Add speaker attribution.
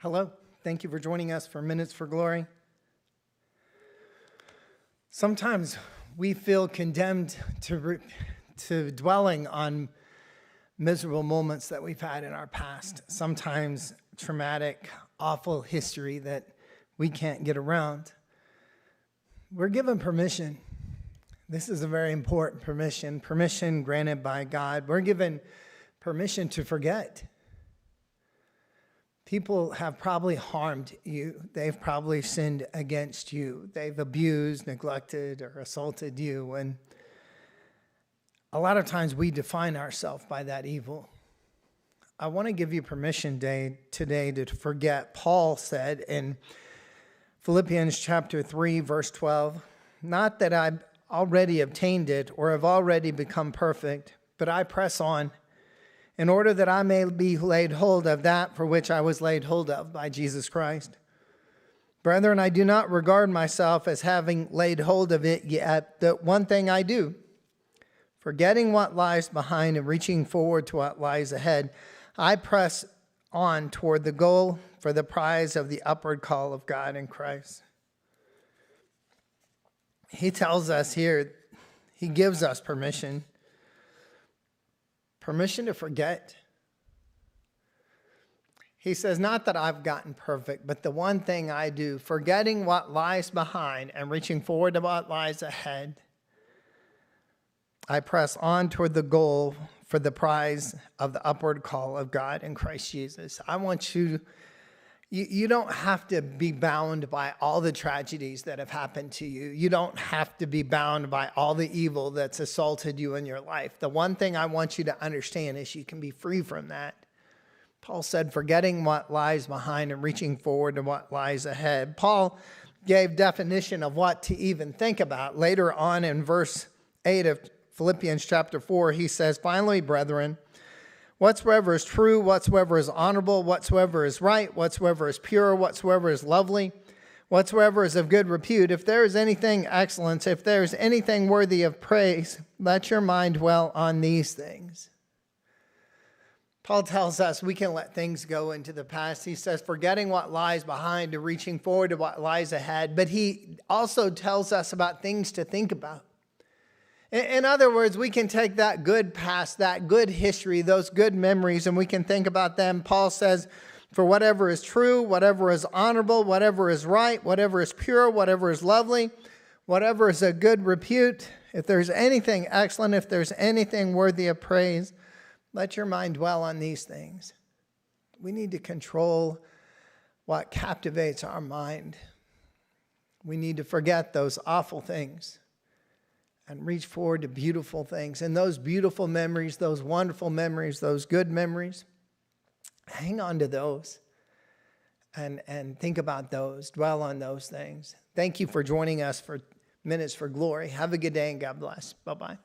Speaker 1: Hello, thank you for joining us for Minutes for Glory. Sometimes we feel condemned to dwelling on miserable moments that we've had in our past. Sometimes traumatic, awful history that we can't get around. We're given permission. This is a very important permission granted by God. We're given permission to forget. People have probably harmed you. They've probably sinned against you. They've abused, neglected, or assaulted you. And a lot of times we define ourselves by that evil. I want to give you permission today to forget. Paul said in Philippians chapter 3, verse 12, "Not that I've already obtained it or have already become perfect, but I press on, in order that I may be laid hold of that for which I was laid hold of by Jesus Christ. Brethren, I do not regard myself as having laid hold of it yet. The one thing I do, forgetting what lies behind and reaching forward to what lies ahead, I press on toward the goal for the prize of the upward call of God in Christ." He tells us here, he gives us permission to forget. He says, not that I've gotten perfect, but the one thing I do, forgetting what lies behind and reaching forward to what lies ahead, I press on toward the goal for the prize of the upward call of God in Christ Jesus. I want you don't have to be bound by all the tragedies that have happened to you. You don't have to be bound by all the evil that's assaulted you in your life. The one thing I want you to understand is you can be free from that. Paul said, forgetting what lies behind and reaching forward to what lies ahead. Paul gave definition of what to even think about. Later on in verse 8 of Philippians chapter 4, he says, "Finally, brethren, whatsoever is true, whatsoever is honorable, whatsoever is right, whatsoever is pure, whatsoever is lovely, whatsoever is of good repute, if there is anything excellent, if there is anything worthy of praise, let your mind dwell on these things." Paul tells us we can let things go into the past. He says, forgetting what lies behind and reaching forward to what lies ahead. But he also tells us about things to think about. In other words, we can take that good past, that good history, those good memories, and we can think about them. Paul says, for whatever is true, whatever is honorable, whatever is right, whatever is pure, whatever is lovely, whatever is a good repute, if there's anything excellent, if there's anything worthy of praise, let your mind dwell on these things. We need to control what captivates our mind. We need to forget those awful things and reach forward to beautiful things. And those beautiful memories, those wonderful memories, those good memories, hang on to those and think about those, dwell on those things. Thank you for joining us for Minutes for Glory. Have a good day and God bless. Bye-bye.